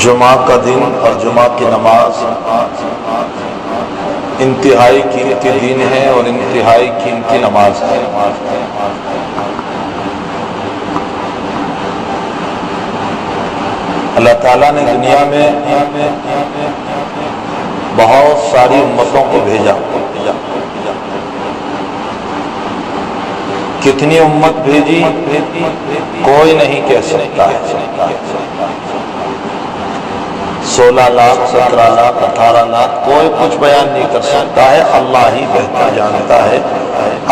جمعہ کا دن اور جمعہ کی نماز انتہائی قیمتی دن ہے اور انتہائی قیمتی نماز ہے۔ اللہ تعالیٰ نے دنیا میں بہت ساری امتوں کو بھیجا۔ کتنی امت بھیجی کوئی نہیں کہہ سکتا ہے، 16 لاکھ 17 لاکھ 18 لاکھ کوئی کچھ بیان نہیں کر سکتا ہے، اللہ ہی بہتر جانتا ہے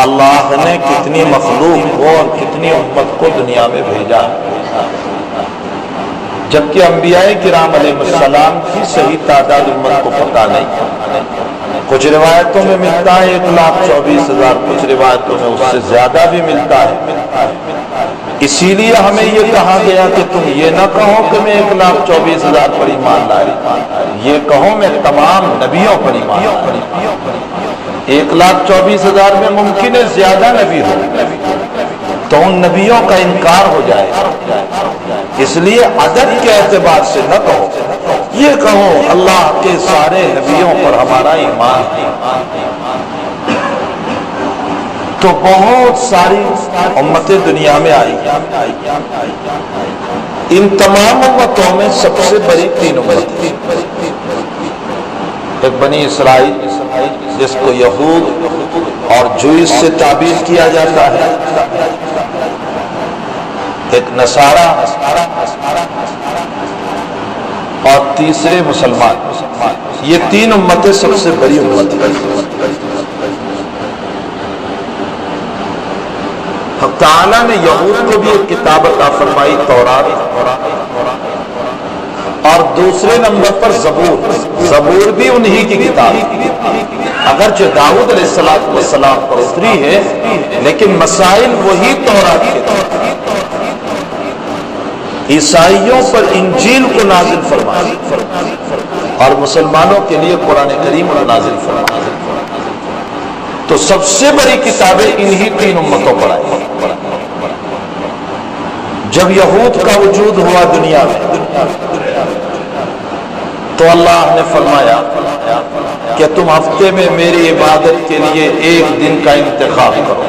اللہ نے کتنی مخلوق کو اور کتنی امت کو دنیا میں بھیجا ہے۔ جبکہ انبیاء کرام علیہ السلام کی صحیح تعداد امت کو پتہ نہیں، کچھ روایتوں میں ملتا ہے 1,24,000، کچھ روایتوں میں اس سے زیادہ بھی ملتا ہے۔ اسی لیے ہمیں یہ کہا گیا کہ تم یہ نہ کہو کہ میں 1,24,000 پر ایمان لائی، یہ کہو میں تمام نبیوں پر ایمان لائی۔ 1,24,000 میں ممکن ہے زیادہ نبی ہو تو ان نبیوں کا انکار ہو جائے، اس لیے عدد کے اعتبار سے نہ کہو، یہ کہو اللہ کے سارے نبیوں پر ہمارا ایمان ہے۔ تو بہت ساری امتیں دنیا میں آئی، ان تمام امتوں میں سب سے بڑی 3 امت، ایک بنی اسرائیل جس کو یہود اور جوئس سے تعبیر کیا جاتا ہے، ایک نصارہ اور تیسرے مسلمان۔ یہ 3 امتیں سب سے بڑی امت ہیں۔ حق تعالیٰ نے یہود کو بھی ایک کتاب عطا فرمائی، تورات، اور دوسرے نمبر پر زبور بھی انہی کی کتاب، اگرچہ داؤد علیہ السلام پر اتری ہے لیکن مسائل وہی تورات کے تھے۔ عیسائیوں پر انجیل کو نازل فرمائی اور مسلمانوں کے لیے قرآن کریم کو نازل فرمائی۔ تو سب سے بڑی کتابیں انہی 3 امتوں پر آئی۔ جب یہود کا وجود ہوا دنیا میں تو اللہ نے فرمایا کہ تم ہفتے میں میری عبادت کے لیے ایک دن کا انتخاب کرو،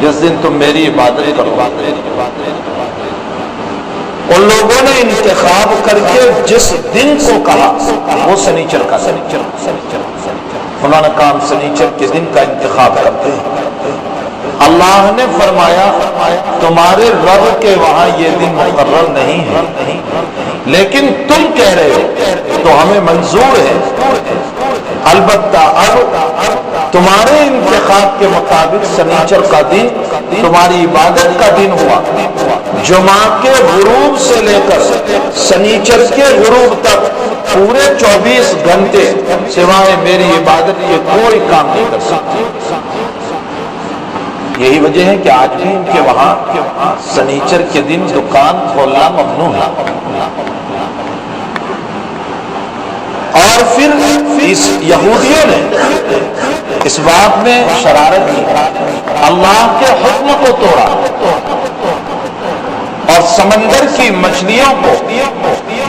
جس دن تم میری عبادت کرو۔ ان لوگوں نے انتخاب کر کے جس دن کو کہا وہ سنیچر کا، انہوں نے کہا سنیچر کے دن کا انتخاب کرتے ہیں۔ اللہ نے فرمایا تمہارے رب کے وہاں یہ دن مقرر نہیں ہے، لیکن تم کہہ رہے ہو تو ہمیں منظور ہے، البتہ اب تمہارے انتخاب کے مطابق سنیچر کا دن تمہاری عبادت کا دن ہوا۔ جمعہ کے غروب سے لے کر سنیچر کے غروب تک پورے 24 گھنٹے سوائے میری عبادت کے کوئی کام نہیں کر سکتے۔ یہی وجہ ہے کہ آج بھی ان کے وہاں سنیچر کے دن دکان کھولنا ممنوع ہے۔ اور پھر اس یہودیوں نے اس بات میں شرارت کی، اللہ کے حکم کو توڑا اور سمندر کی مچھلیوں کو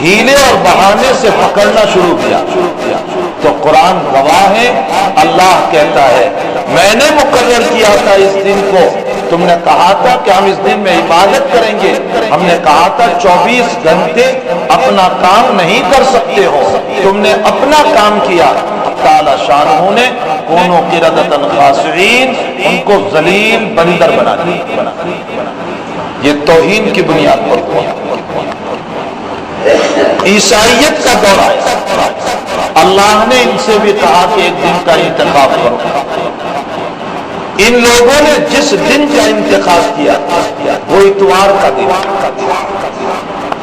ہیلے اور بہانے سے پکڑنا شروع کیا۔ تو قرآن گواہ ہے، اللہ کہتا ہے میں نے مقرر کیا تھا اس دن کو، تم نے کہا تھا کہ ہم اس دن میں عبادت کریں گے، ہم نے کہا تھا 24 گھنٹے اپنا کام نہیں کر سکتے ہو، تم نے اپنا کام کیا۔ تعالی شانہ نے کونوا قردۃ خاسئین، ان کو ذلیل بندر بنا دیا۔ یہ توہین کی بنیاد پر ہوا۔ عیسائیت کا دور آیا، اللہ نے ان سے بھی کہا کہ ایک دن کا انتخاب کرو۔ ان لوگوں نے جس دن کا انتخاب کیا وہ اتوار کا دن،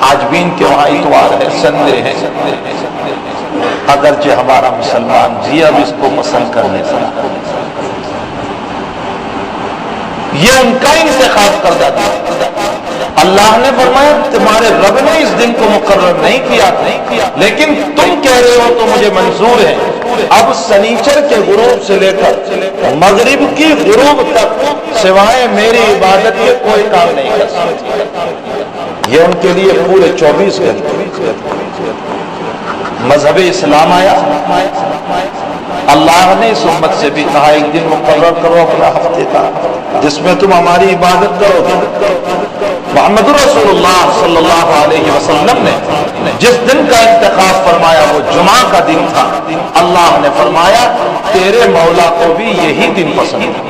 آج بھی ان کے وہاں اتوار ہے، سنڈے ہے، اگرچہ ہمارا مسلمان جی اب اس کو پسند کرنے لگا۔ یہ ان کا انتخاب کردہ دن۔ اللہ نے فرمایا تمہارے رب نے اس دن کو مقرر نہیں کیا لیکن تم کہہ رہے ہو تو مجھے منظور ہے۔ اب سنیچر کے غروب سے لے کر مغرب کی غروب تک سوائے میری عبادت کے کوئی کام نہیں کر سکتے۔ یہ ان کے لیے پورے 24 گھنٹے۔ مذہب اسلام آیا، اللہ نے اس امت سے بھی کہا ایک دن مقرر کرو اپنا ہفتے کا جس میں تم ہماری عبادت کرو گے۔ محمد رسول اللہ صلی اللہ علیہ وسلم نے جس دن کا انتخاب فرمایا وہ جمعہ کا دن تھا۔ اللہ نے فرمایا تیرے مولا کو بھی یہی دن پسند ہے۔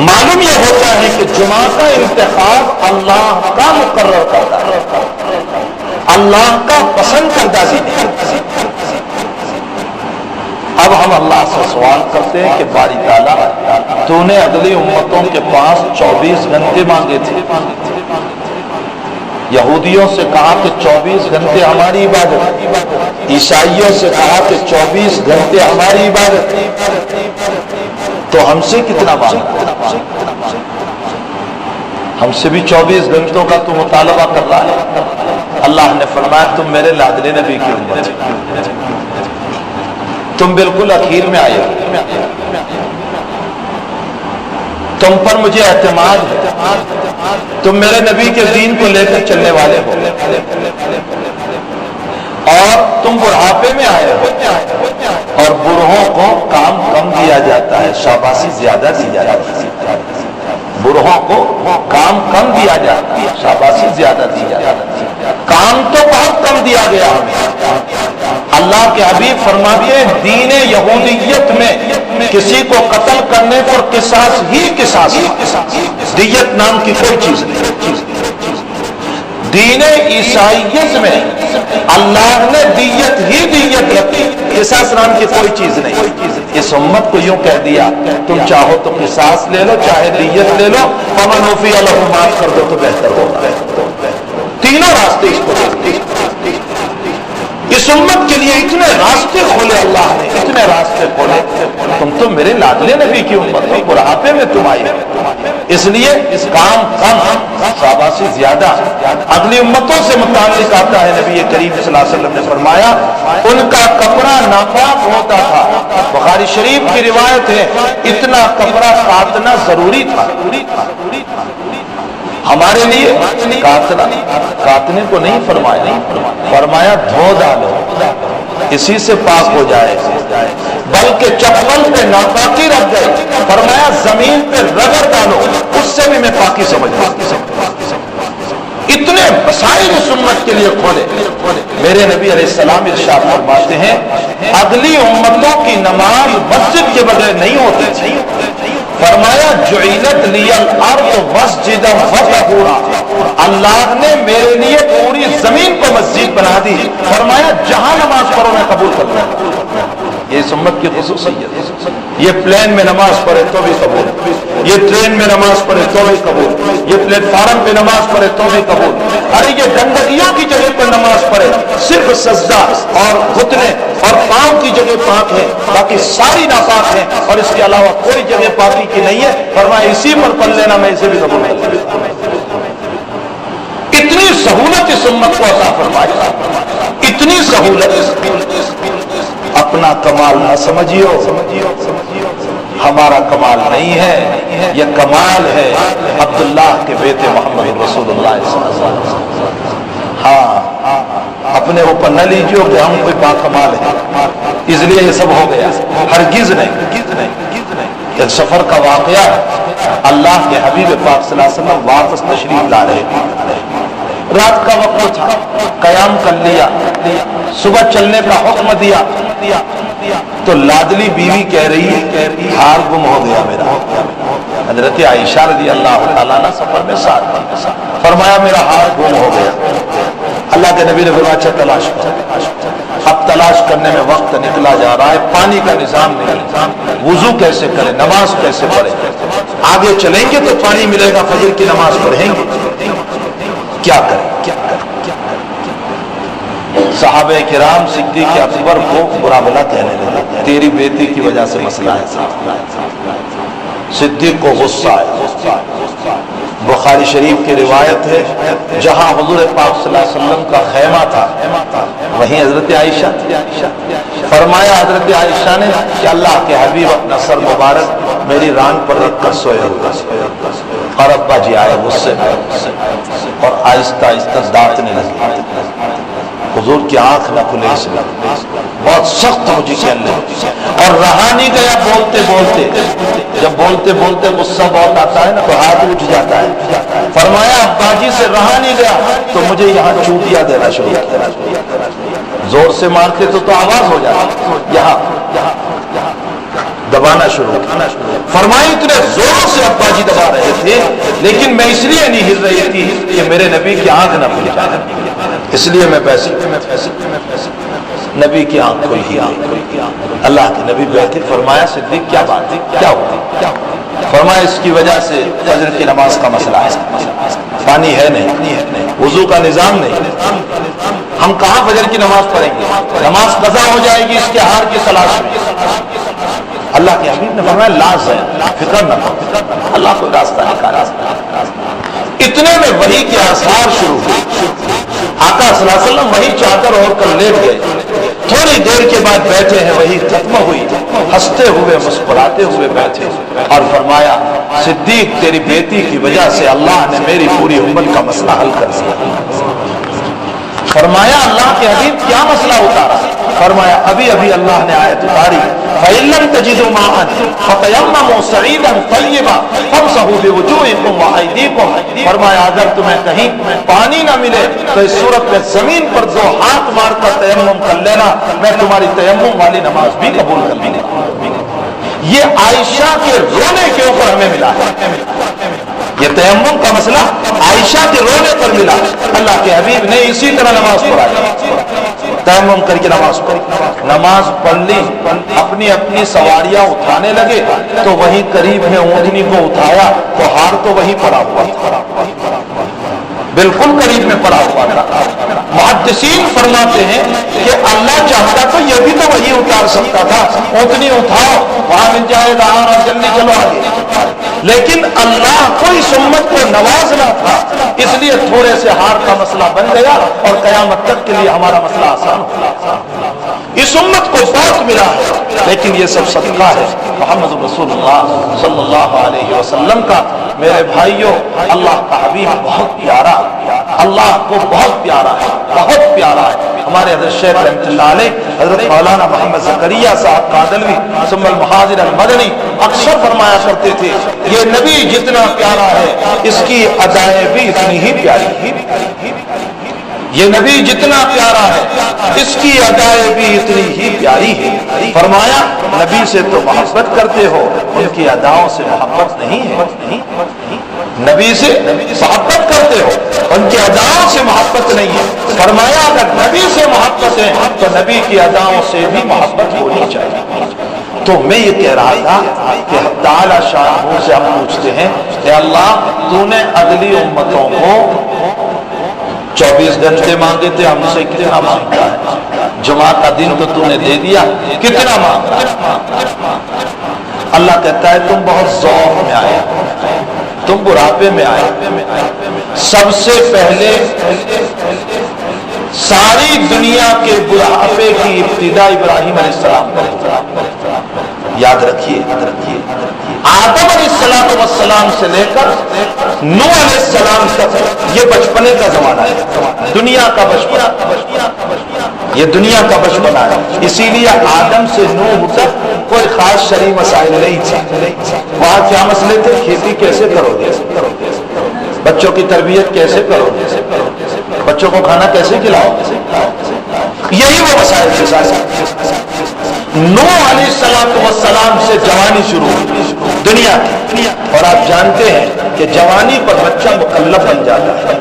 معلوم یہ ہوتا ہے کہ جمعہ کا انتخاب اللہ کا مقرر کرتا ہے، اللہ کا پسند کردہ دن ہے۔ اب ہم اللہ سے سوال کرتے ہیں کہ باری تعالیٰ تو نے اگلی امتوں کے پاس 24 گھنٹے مانگے تھے، یہودیوں سے کہا کہ 24 گھنٹے ہماری عبادت، عیسائیوں سے کہا کہ 24 گھنٹے ہماری عبادت، تو ہم سے کتنا مانگا؟ ہم سے بھی 24 گھنٹوں کا تو مطالبہ کر رہا ہے۔ اللہ نے فرمایا تم میرے لاڈلے نبی کی امت، تم بالکل اخیر میں آئے، تم پر مجھے اعتماد ہے، تم میرے نبی کے دین کو لے کر چلنے والے ہو، اور تم بڑھاپے میں آئے ہو، اور بوڑھوں کو کام کم دیا جاتا ہے، شاباشی زیادہ دی جاتی ہے۔ بوڑھوں کو کام کم دیا جاتا ہے، شاباشی زیادہ دی جاتی ہے، کام تو بہت کم دیا گیا ہمیں۔ اللہ کے حبیب فرماتے ہیں دین یہودیت میں کسی کو قتل کرنے پر قصاص ہی قصاص، دیت نام کی کوئی چیز نہیں۔ دین عیسائیت میں اللہ نے دیت ہی دیت رکھی، قصاص نام کی کوئی چیز نہیں۔ اس امت کو یوں کہہ دیا تم چاہو تو قصاص لے لو چاہے دیت لے لو، فمن عفی له معاف کر دو تو بہتر ہوتا ہے۔ تینوں راستے اس کو دیکھتے، اس امت کے لیے اتنے راستے کھولے اللہ نے، اتنے راستے کھولے۔ تم تو میرے لاڈلے نبی کی امت ہو، بڑھاپے میں تم آئی، اس لیے اس کام کم شاباشی زیادہ۔ اگلی امتوں سے متعلق آتا ہے نبی کریم صلی اللہ علیہ وسلم نے فرمایا ان کا کپڑا ناپاک ہوتا تھا، بخاری شریف کی روایت ہے اتنا کپڑا کاٹنا ضروری تھا۔ ہمارے لیے کاٹنے کو نہیں فرمایا، فرمایا دھو ڈالو اسی سے پاک ہو جائے، بلکہ چپل پہ ناپاکی رکھ گئے، فرمایا زمین پہ رگڑ ڈالو اس سے بھی میں پاکی سمجھتا ہوں۔ اتنے مسائل اس امت کے لیے کھولے۔ میرے نبی علیہ السلام ارشاد فرماتے ہیں اگلی امتوں کی نماز مسجد کے بغیر نہیں ہوتی تھی، فرمایا جعلت لی الارض مسجدا وطہورا، اللہ نے میرے لیے پوری زمین کو مسجد بنا دی، فرمایا جہاں نماز پڑھو میں قبول کرتا ہوں۔ یہ اس امت کی خصوصیت ہے۔ یہ پلین میں نماز پڑھے تو بھی قبول، یہ ٹرین میں نماز پڑھے تو بھی قبول، یہ پلیٹ فارم پہ نماز پڑھے تو بھی قبول، ارے یہ گندگیوں کی جگہ پر نماز پڑھے، صرف سجدہ اور گھٹنے اور پاؤں کی جگہ پاک ہے، باقی ساری ناپاک ہے، اور اس کے علاوہ کوئی جگہ پاکی کی نہیں ہے، فرمایا اسی پر پڑھ لینا میں اسے بھی قبول کرتا ہوں۔ اتنی سہولت اس امت کو عطا فرمائی، اتنی سہولت۔ اپنا کمال نہ سمجھیو، ہمارا کمال نہیں ہے، یہ کمال ہے عبداللہ کے بیٹے محمد رسول اللہ صلی اللہ علیہ وسلم۔ ہاں اپنے اوپر نہ لیجیو کہ ہم کوئی باکمال ہے اس لیے یہ سب ہو گیا، ہرگز نہیں۔ ایک سفر کا واقعہ، اللہ کے حبیب پاک صلی اللہ علیہ وسلم واپس تشریف لا رہے، رات کا وقت تھا، قیام کر لیا، صبح چلنے کا حکم دیا، تو لادلی بیوی کہہ رہی ہے ہار گم ہو گیا میرا۔ حضرت عائشہ رضی اللہ تعالیٰ عنہ سفر میں ساتھ فرمایا میرا ہار گم ہو گیا۔ اللہ کے نبی نے فرمایا اچھا تلاش کرو۔ اب تلاش کرنے میں وقت نکلا جا رہا ہے، پانی کا نظام نہیں، وضو کیسے کرے، نماز کیسے پڑھے، آگے چلیں گے تو پانی ملے گا، فجر کی نماز پڑھیں گے، کیا کریں؟ صحابہ کرام صدیق اکبر کو برا بھلا کہنے لگے، تیری بیٹی کی وجہ سے مسئلہ ہے۔ صدیق کو غصہ ہے۔ بخاری شریف کی روایت ہے جہاں حضور پاک صلی اللہ علیہ وسلم کا خیمہ تھا وہیں حضرت عائشہ، فرمایا حضرت عائشہ نے کہ اللہ کے حبیب اپنا سر مبارک میری ران پر رکھ کر سوئے ہوئے، اور ابا جی آئے غصے میں اور آہستہ آہستہ دانتنے لگے۔ حضور کی آنکھ نہ کھلے اس وقت، بہت سخت مجھے کہنے لگے اور رہا نہیں گیا بولتے بولتے. جب بولتے بولتے غصہ بہت آتا ہے نا تو ہاتھ اٹھ جاتا ہے. فرمایا ابا جی سے رہا نہیں گیا تو مجھے یہاں چوٹیاں دینا شروع کیا. زور سے مارتے تو آواز ہو جاتی، یہاں دبانا شروع. فرمائی اتنے زور سے ابا جی دبا رہے تھے لیکن میں اس لیے نہیں ہل رہی تھی کہ میرے نبی کی آنکھ نہ کھل جائے، اس لیے میں پیسے نبی کی آنکھ کھل ہی. اللہ کے نبی بیٹھے. فرمایا صدیق کیا بات ہے، کیا ہوا؟ فرمایا اس کی وجہ سے فجر کی نماز کا مسئلہ ہے، پانی ہے نہیں، وضو کا نظام نہیں، ہم کہاں فجر کی نماز پڑھیں گے، نماز قضا ہو جائے گی اس کے ہار کی تلاش میں. اللہ کے حبیب نے فرمایا لاز ہے، فکر نہ کرو، اللہ کو راستہ نکالا. اتنے میں وحی کے آثار شروع ہوئے. آقا صلی اللہ علیہ وسلم وہی چادر اوڑھ کر لیٹ گئے. تھوڑی دیر کے بعد بیٹھے ہیں، وہی ختم ہوئی، ہنستے ہوئے مسکراتے ہوئے بیٹھے اور فرمایا صدیق تیری بیٹی کی وجہ سے اللہ نے میری پوری امت کا مسئلہ حل کر دیا. فرمایا اللہ کے حبیب کیا مسئلہ اتارا؟ فرمایا ابھی ابھی اللہ نے آیت اتاری فَإِن لَّمْ تَجِدُوا مَاءً فَتَيَمَّمُوا صَعِيدًا طَيِّبًا فَامْسَحُوا بِوُجُوهِكُمْ وَأَيْدِيكُمْ. فرمایا اگر تمہیں کہیں پانی نہ ملے تو اس صورت میں زمین پر دو ہاتھ مار کر تیمم کر لینا، میں تمہاری تیمم والی نماز بھی قبول کر لوں گا. یہ عائشہ کے رونے کے اوپر ہمیں ملا ہے. یہ تیمم کا مسئلہ عائشہ کے رونے پر ملا. اللہ کے حبیب نے اسی طرح نماز پڑھائی، تیمم کر کے نماز پڑھی. نماز پڑھ لی، اپنی اپنی سواریاں اٹھانے لگے تو وہی قریب میں اونٹنی کو اٹھایا تو ہار تو وہی پڑا ہوا تھا، بالکل قریب میں پڑا ہوا تھا. محدثین فرماتے ہیں کہ اللہ چاہتا تو یہ بھی تو وہی اتار سکتا تھا، اونٹنی اٹھاؤ وہاں مل جائے گا اور جلدی چلو آگے. لیکن اللہ کو اس امت کو نوازنا تھا، اس لیے تھوڑے سے ہار کا مسئلہ بن گیا اور قیامت تک کے لیے ہمارا مسئلہ آسان ہو. اس امت کو بہت ملا ہے لیکن یہ سب صدقہ ہے محمد رسول اللہ صلی اللہ علیہ وسلم کا. میرے بھائیوں اللہ کا حبیب بہت پیارا، اللہ کو بہت پیارا ہے، بہت پیارا ہے. ہمارے حضرت شیخ رحمۃ اللہ علیہ حضرت مولانا محمد زکریا صاحب کاندلوی ثم المہاجر المدنی اکثر فرمایا کرتے تھے یہ نبی جتنا پیارا ہے اس کی ادائیں بھی اتنی ہی پیاری. یہ نبی جتنا پیارا ہے اس کی ادائیں بھی اتنی ہی پیاری ہے. فرمایا نبی سے تو محبت کرتے ہو، ان کی اداؤں سے محبت نہیں ہے. نبی سے محبت کرتے ہو، ان کی اداؤں سے محبت نہیں ہے. فرمایا اگر نبی سے محبت ہے تو نبی کی اداؤں سے بھی محبت ہونی چاہیے. تو میں یہ کہہ رہا تھا کہ تعالی شاہ سے ہم پوچھتے ہیں کہ اللہ تو نے اگلی امتوں کو 24 گھنٹے مانگے تھے، ہم سے کتنا مانگتا ہے؟ جمعہ کا دن تو نے دے دیا، کتنا مانگتا ہے؟ اللہ کہتا ہے تم بہت ذوق میں آئے، تم بڑھاپے میں آئے. سب سے پہلے ساری دنیا کے بڑھاپے کی ابتدا ابراہیم علیہ السلام کا. یاد رکھیے آدم علیہ السلام سے لے کر نوح علیہ السلام تک یہ بچپنے کا زمانہ ہے، دنیا کا بچپنا، یہ دنیا کا بچپنا ہے. اسی لیے آدم سے نوح تک کوئی خاص شرعی مسائل نہیں تھے. وہاں کیا مسئلے تھے؟ کھیتی کیسے کرو گے، بچوں کی تربیت کیسے کرو گے، بچوں کو کھانا کیسے کھلاؤ گے، یہی وہ مسائل تھے سارے. نوح علیہ السلام سے جوانی شروع ہوئی دنیا کی، اور آپ جانتے ہیں کہ جوانی پر بچہ مکلف بن جاتا ہے.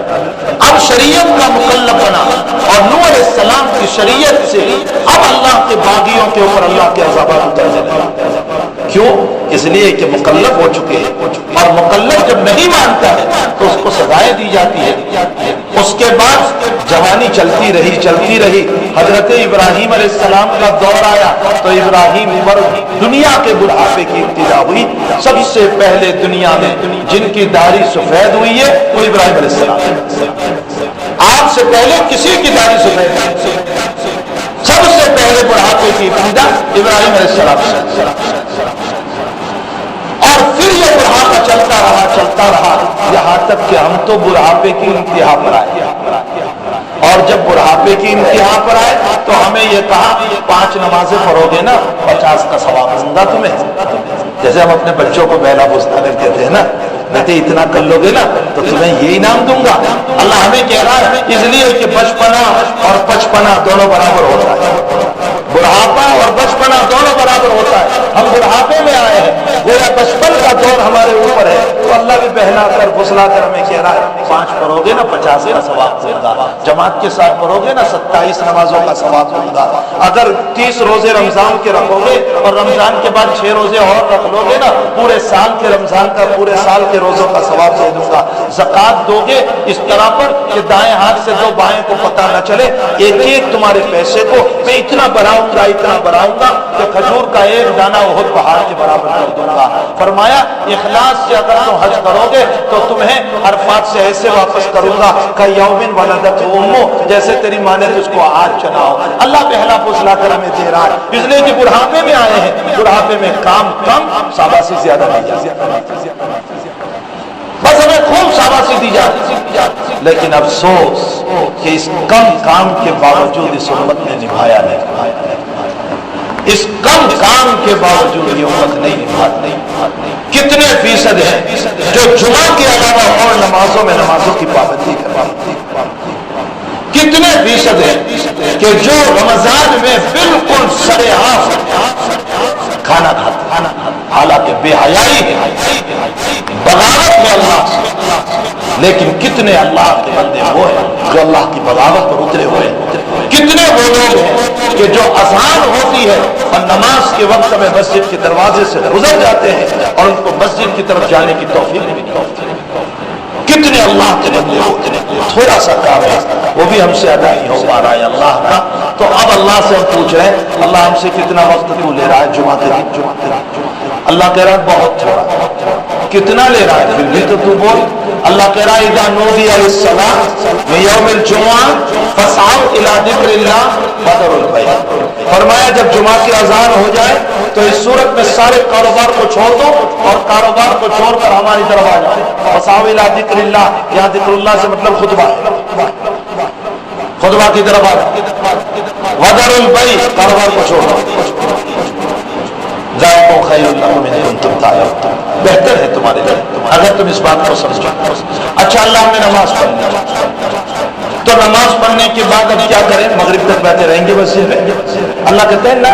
اب شریعت کا مکلف بنا اور نوح علیہ السلام کی شریعت سے اب اللہ کے باغیوں کے اوپر اللہ کے عذابات اتر جاتے ہیں. کیوں؟ اس لیے کہ مکلف ہو چکے ہیں، اور مکلف جب نہیں مانتا ہے تو اس کو سزائیں دی جاتی ہے. اس کے بعد جوانی چلتی رہی. حضرت ابراہیم علیہ السلام کا دور آیا تو ابراہیم پر دنیا کے بڑھاپے کی ابتدا ہوئی. سب سے پہلے دنیا میں جن کی داڑھی سفید ہوئی ہے وہ ابراہیم علیہ السلام. آپ سے پہلے کسی کی داڑھی سفید نہیں. سب سے پہلے بڑھاپے کی ابتدا ابراہیم علیہ السلام سے، اور پھر یہ بڑھاپا چلتا رہا یہاں تک کہ ہم تو بڑھاپے کی انتہا پر آئے. اور اور جب بڑھاپے کی انتہا پر آئے تو ہمیں یہ کہا 5 نمازیں پڑھو گے نا 50 کا ثواب دوں گا تمہیں. جیسے ہم اپنے بچوں کو بہلا پوچھتا کر کہتے ہیں نا بیٹے اتنا کر لو گے نا تو تمہیں یہ انعام دوں گا. اللہ ہمیں کہہ رہا ہے اس لیے کہ بچپنا اور پچپنا دونوں برابر ہوتا ہے. بڑھاپا اور بچپنا دونوں برابر ہوتا ہے. ہم بڑھاپے میں آئے ہیں, گویا بچپن کا دور ہمارے اوپر ہے, تو اللہ بھی بہلا کر پھسلا کر ہمیں کہہ رہا ہے 5 پڑھو گے نا 50 کا ثواب دوں گا, جماعت کے ساتھ پڑھو گے نا 27 نمازوں کا ثواب دوں گا, اگر 30 روزے رمضان کے رکھو گے اور رمضان کے بعد 6 روزے اور رکھ لو گے نا پورے سال کے رمضان کا پورے سال کے روزوں کا ثواب دے دوں گا. زکات دو گے اس طرح پر کہ دائیں ہاتھ سے دو بائیں کو پتہ نہ چلے, ایک ایک تمہارے پیسے کو میں اتنا بڑھاؤں گا کہ کھجور کا ایک دانہ احد پہاڑ کے برابر کر دوں گا. فرمایا اخلاص سے اگر تم حج کرو گے تو تمہیں عرفات سے ایسے واپس کروں گا کہ یومن ولدت امو, جیسے تیری ماں نے تجھ کو آج چنا ہو. اللہ پہلا پھسلا کر ہمیں دے رہا ہے اس لیے کہ بڑھاپے میں آئے ہیں, بڑھاپے میں کام کم شاباشی زیادہ دی جاتی, بس ہمیں خوب شاباشی دی جاتی. لیکن افسوس کہ اس کم کام کے باوجود اس امت نے نبھایا نہیں, اس کم کام کے باوجود یہ امت نہیں نبھاتی. کتنے فیصد ہیں جو جمعہ کے علاوہ اور نمازوں میں نمازوں کی پابندی کرتے ہیں, کتنے فیصد ہیں کہ جو رمضان میں بالکل سرعام کھانا کھاتے ہیں, حالانکہ بے حیائی ہے, بغاوت ہے اللہ سے. لیکن کتنے اللہ کے بندے وہ ہیں جو اللہ کی بغاوت پر اترے ہوئے ہیں. کتنے وہ لوگ ہیں کہ جو اذان ہوتی ہے اور نماز کے وقت میں مسجد کے دروازے سے گزر جاتے ہیں اور ان کو مسجد کی طرف جانے کی توفیق بھی نہیں ہوتی. کتنے اللہ کے بندے ہوتے ہیں, تھوڑا سا کام ہے وہ بھی ہم سے ادا نہیں ہو پا رہا ہے اللہ کا. تو اب اللہ سے ہم پوچھ رہے ہیں اللہ ہم سے کتنا وقت تو لے رہا ہے جمعہ کے دن. اللہ کہہ رہا ہے بہت تھوڑا. کتنا لے رہا ہے پھر بھی تو بول. اللہ کہہ رہا ہے اذا نودی للصلاۃ من یوم الجمعہ فاسعوا الی ذکر اللہ وذروا البیع. فرمایا جب جمعہ کی اذان ہو جائے تو اس صورت میں سارے کاروبار کو چھوڑ دو اور کاروبار کو چھوڑ کر ہماری طرف آ جاؤ. فاسعوا الی ذکر اللہ, یہاں ذکر اللہ سے مطلب خطبہ ہے, خطبہ کی طرف آ جاؤ. وذروا البیع, کاروبار کو چھوڑ دو. ذالکم خیر لکم ان کنتم تعلمون, بہتر ہے تمہارے لیے اگر تم اس بات کو سمجھو. اچھا اللہ ہم نے نماز پڑھنی, تو نماز پڑھنے کے بعد اب کیا کریں, مغرب تک بیٹھے رہیں گے مسجد میں؟ اللہ کہتے ہیں نہ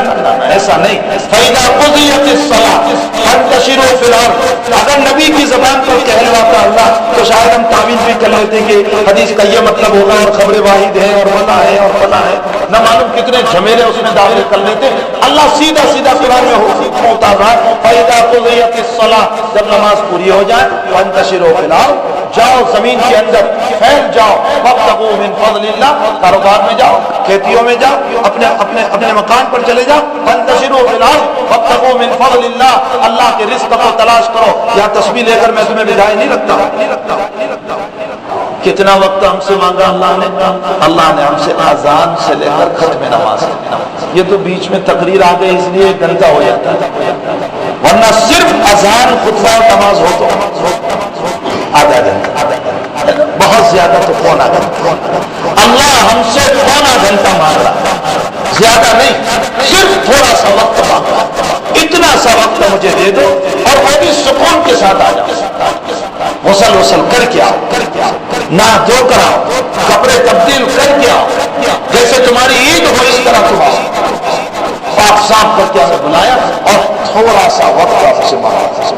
ایسا نہیں. فَإِذَا قُضِيَتِ الصَّلَاةُ فَانتَشِرُوا فِي الْأَرْضِ. اگر نبی کی زبان پر کہلواتا اللہ تو شاید ہم تعویل بھی کر لیتے کہ حدیث کا یہ مطلب ہوگا اور خبر واحد ہے اور فلاں ہے اور فلاں ہے, نہ معلوم کتنے جھمیلے اس میں داخل کر لیتے. اللہ سیدھا سیدھا قرآن میں ہوتا ہے فَإِذَا قُضِيَتِ الصَّلَاةُ, جب نماز پوری ہو جائے فَانتَشِرُوا فِي الْأَرْضِ, جاؤ زمین کے اندر پھیل جاؤ. وَابْتَغُوا مِن فَضْلِ اللَّهِ, کاروبار میں جاؤ, کھیتیوں میں جاؤ, اپنے مکان پر چلے جاؤ. فَانتَشِرُوا فِي الْأَرْضِ وَابْتَغُوا مِن فَضْلِ اللَّهِ, اللہ کے رزق کو تلاش کرو. یا تسبیح لے کر میں تمہیں بدائی نہیں رکھتا. کتنا وقت ہم سے مانگا اللہ نے ہم سے آذان سے لے کر ختم نماز. یہ تو بیچ میں تقریر آ گئی اس لیے 1 گھنٹہ ہو جاتا ہے, ورنہ صرف اذان خطبہ اور نماز ہو تو آدھا گھنٹہ, بہت زیادہ تو پونا گھنٹہ. اللہ ہم سے پونا گھنٹہ مانگ رہا, زیادہ نہیں, صرف تھوڑا سا وقت مانگ رہا. اتنا سا وقت مجھے دے دو اور وہ بھی سکون کے ساتھ آ جاؤ. غسل کر کے آؤ, نہ دھو کر آؤ, کپڑے تبدیل کر کے آؤ, جیسے تمہاری عید ہو اس طرح تم آؤ. پاک صاف کر کے ہمیں بلایا اور تھوڑا سا وقت آپ سے مانگا.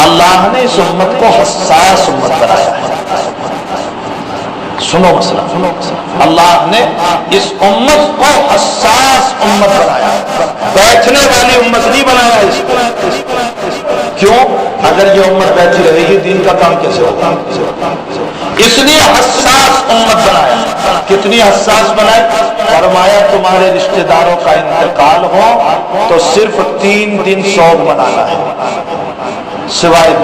اللہ نے اس امت کو حساس امت بنایا ہے. سنو مسئلہ, اللہ نے اس امت کو حساس امت بنایا, بیٹھنے والی امت نہیں بنایا اس کو. کیوں؟ اگر یہ امت بیٹھی رہے گی دین کا کام کیسے ہوگا؟ اس لیے حساس امت بنایا. کتنی حساس بنائی؟ فرمایا تمہارے رشتہ داروں کا انتقال ہو تو صرف 3 دن سوگ منانا ہے, سوائے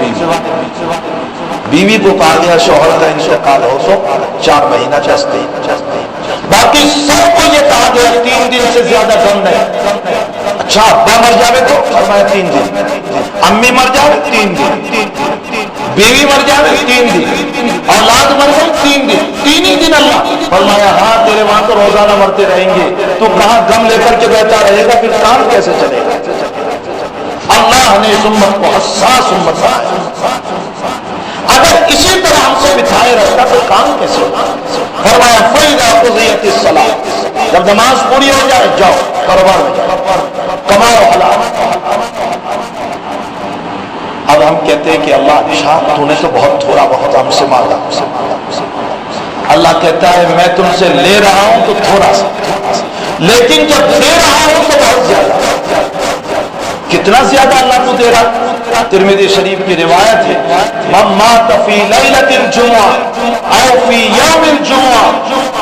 بیوی کو کہا گیا شوہر کا انتقال ہو تو 4 مہینہ 10 دن. باقی سب کو یہ کہا گیا 3 دن سے زیادہ کم نہیں. اچھا ابا مر جاوے تو فرمایا 3 دن, امی مر جاوے 3 دن, بیوی مر جائے 3 دن، اولاد مر گئی 3 دن، 3 ہی دن اللہ فرمایا ہاں تیرے وہاں تو روزانہ مرتے رہیں گے، تو کہاں غم لے کر کے بیٹھا رہے گا، پھر کام کیسے چلے گا؟ اللہ نے اس امت کو حساس امت بنایا، اگر اسی طرح ہم سے بٹھائے رہتا تو کام کیسے ہوگا؟ فرمایا فَإِذَا قُضِيَتِ الصَّلَاةُ، جب نماز پوری ہو جائے جاؤ کاروبار میں جاؤ، کماؤ حلال۔ اب ہم کہتے ہیں کہ اللہ شاہ تو نے تو بہت تھوڑا بہت ہم سے مانگا، اللہ کہتا ہے میں تم سے لے رہا ہوں تو تھوڑا سا، لیکن جب دے رہا ہوں تو بہت زیادہ۔ کتنا زیادہ اللہ کو دے رہا؟ ترمذی شریف کی روایت ہے من مات فی لیلۃ الجمعہ او فی یوم الجمعہ،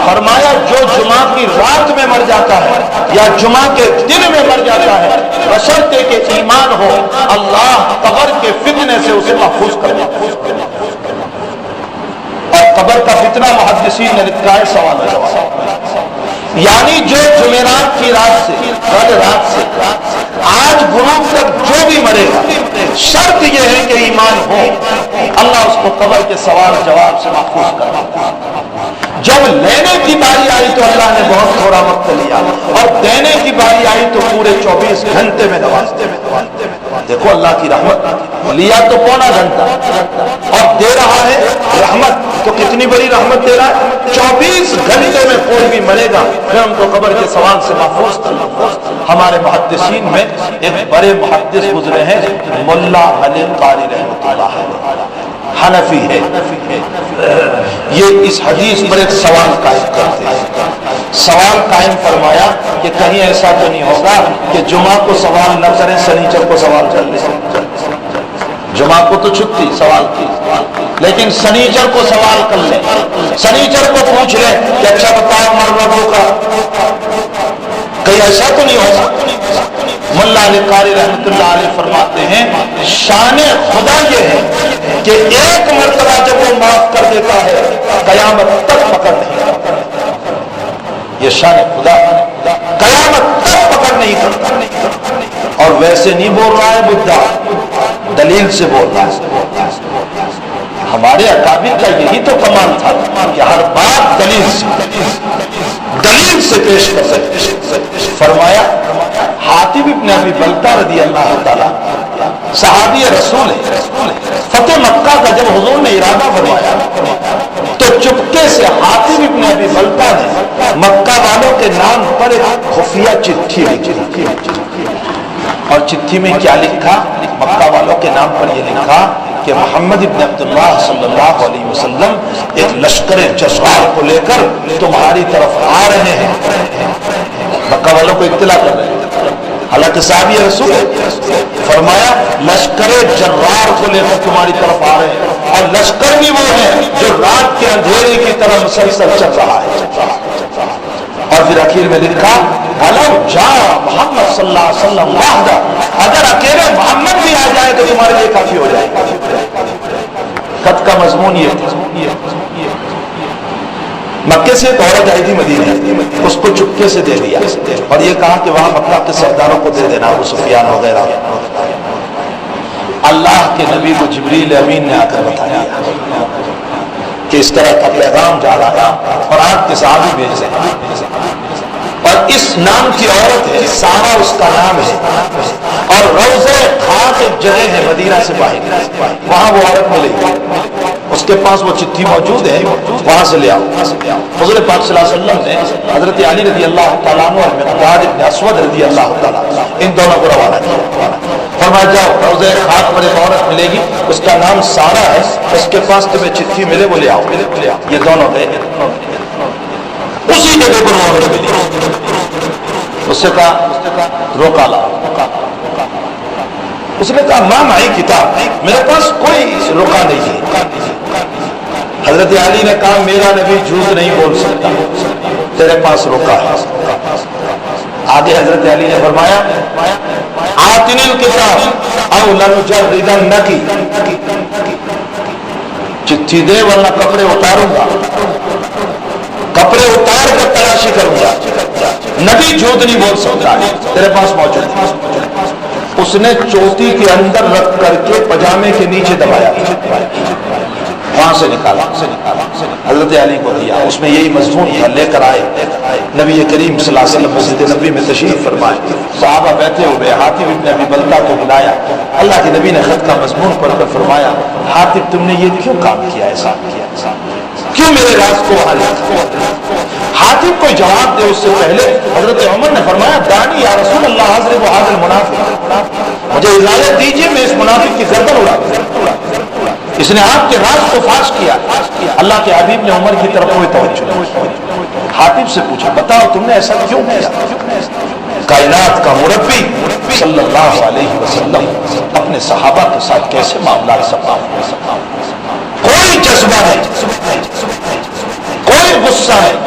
فرمایا جو جمعہ کی رات میں مر جاتا ہے یا جمعہ کے دن میں مر جاتا ہے بشرطے کہ ایمان ہو، اللہ قبر کے فتنے سے اسے محفوظ کر دیتا ہے۔ اور قبر کا فتنہ محدثین نے لکھا ہے سوال و جواب، یعنی جو جمعرات کی رات سے کل رات سے آج غروب تک جو بھی مرے گا شرط یہ ہے کہ ایمان ہو، اللہ اس کو قبر کے سوال جواب سے محفوظ کر دیتا ہے۔ جب لینے کی باری آئی تو اللہ نے بہت تھوڑا وقت لیا، اور دینے کی باری آئی تو پورے 24 گھنٹے میں نواز دے۔ دیکھو اللہ کی رحمت، لیا تو پونا گھنٹہ اور دے رہا ہے رحمت، تو کتنی بڑی رحمت دے رہا ہے۔ 24 گھنٹے میں کوئی بھی مرے گا پھر ان کو قبر کے سوال سے محفوظ کرنا۔ ہمارے محدثین میں ایک بڑے محدث گزرے ہیں ملا علی قاری رحمۃ اللہ علیہ، حنفی ہے، یہ اس حدیث پر ایک سوال قائم کرتے ہیں۔ سوال قائم فرمایا کہ کہیں ایسا تو نہیں ہوگا کہ جمعہ کو سوال نہ کریں سنیچر کو سوال کر لیں؟ جمعہ کو تو چھٹی سوال کی، لیکن سنیچر کو سوال کر لیں، سنیچر کو پوچھ لیں کہ اچھا بتاؤ مرغوں کا، کہیں ایسا تو نہیں ہوگا؟ ملا علی قاری رحمۃ اللہ علیہ فرماتے ہیں شان خدا یہ ہے کہ ایک مرتبہ جب وہ معاف کر دیتا ہے قیامت تک پکڑ نہیں کرتا۔ یہ شان خدا قیامت تک پکڑ نہیں کرتا۔ اور ویسے نہیں بول رہا ہے بدھا، دلیل سے بول رہا ہے۔ ہمارے اکابر کا یہی تو کمال تھا کہ ہر بات دلیل سے پیش کر سکتے۔ فرمایا حاتب ابن ابی بلتہ رضی اللہ تعالیٰ صحابی رسول ہے، فتح مکہ کا جب حضور نے ارادہ فرمایا تو چپکے سے حاتب ابن ابی بلتہ نے مکہ والوں کے نام پر ایک خفیہ چٹھی لکھی، اور چٹھی میں کیا لکھا؟ مکہ والوں کے نام پر یہ لکھا کہ محمد ابن عبداللہ صلی اللہ علیہ وسلم ایک لشکر جرار کو لے کر تمہاری طرف آ رہے ہیں، مکہ والوں کو اطلاع کر رہے ہیں، حالانکہ صحابی رسول ہے۔ فرمایا لشکر جرار کو لے کر تمہاری طرف آ رہے ہیں، اور لشکر بھی وہ ہے جو رات کے اندھیرے کی طرح مسلسل چل رہا ہے۔ اور پھر اخیر میں لکھا وَلَوْ جَاءَ محمد صلی اللہ علیہ وسلم وحدہ، اگر اکیلے محمد بھی آ جائے تو تمہارے لیے کافی ہو جائے گا۔ خط کا مضمون یہ مکے سے ایک عورت آئی تھی مدینے، اس کو چپکے سے دے دیا اور یہ کہا کہ وہاں مکہ کے سرداروں کو دے دینا، ابو سفیان وغیرہ۔ اللہ کے نبی کو جبریل امین نے آ کر بتایا کہ اس طرح کا پیغام جا رہا ہے اور آپ کے صحابی بھیج رہے ہیں، اور اس نام کی عورت ہے، سارا اس کا نام ہے، اور روضہ خاک ایک جگہ ہے مدینہ سے باہر، وہاں وہ عورت ملے گی، اس کے پاس وہ چٹھی موجود ہے، وہاں سے لے آؤ۔ حضور پاک صلی اللہ علیہ وسلم نے حضرت علی رضی اللہ تعالیٰ عنہ اور مقداد ابن اسود رضی اللہ تعالیٰ ان دونوں کو روانہ کیا، فرمایا جاؤ روضہ خاک پر ایک عورت ملے گی، اس کا نام سارا ہے، اس کے پاس تمہیں چٹھی ملے وہ لے آؤ۔ یہ دونوں گئے، اسی جگہ پر عورت ملی، اس سے کہا روکا لا، اس نے کہا ماں معی کتاب، میرے پاس کوئی روکا نہیں ہے۔ حضرت علی نے کہا میرا نبی جھوٹ نہیں بول سکتا، تیرے پاس روکا ہے۔ آگے حضرت علی نے فرمایا آتنی الکتاب او لنجردنکی، چٹھی دے ورنہ کپڑے اتاروں گا، کپڑے اتار کر تلاشی کروں گا، نبی جھوٹ نہیں بول سکتا، تیرے پاس موجود ہے۔ اس نے چوٹی کے اندر رکھ کر کے پجامے کے نیچے دبایا، وہاں سے نکالا، حضرت علی کو دیا، اس میں یہی مضمون تھا، لے کر آئے نبی کریم صلی اللہ علیہ وسلم مسجد نبوی میں تشریف فرمائے، صحابہ بیٹھے ہوئے، حاتب ابن ابی بلتہ کو بلایا، اللہ کے نبی نے خط کا مضمون پڑھ کر فرمایا حاتب تم نے یہ کیوں کام کیا، ایسا کیوں میرے راز کو وہاں لکھا؟ حاتب کوئی جواب دے اس سے پہلے حضرت عمر نے فرمایا دانی یا رسول اللہ حضرت و حاضر منافق، مجھے اجازت دیجیے میں اس منافق کی گردن اڑا دوں، اس نے آپ کے راز کو فاش کیا۔ اللہ کے حبیب نے عمر کی طرف کوئی توجہ نہیں، حاتب سے پوچھا بتاؤ تم نے ایسا کیوں کیا؟ کائنات کا مربی صلی اللہ علیہ وسلم اپنے صحابہ کے ساتھ کیسے معاملات سپا، کوئی جذبہ نہیں، کوئی غصہ نہیں۔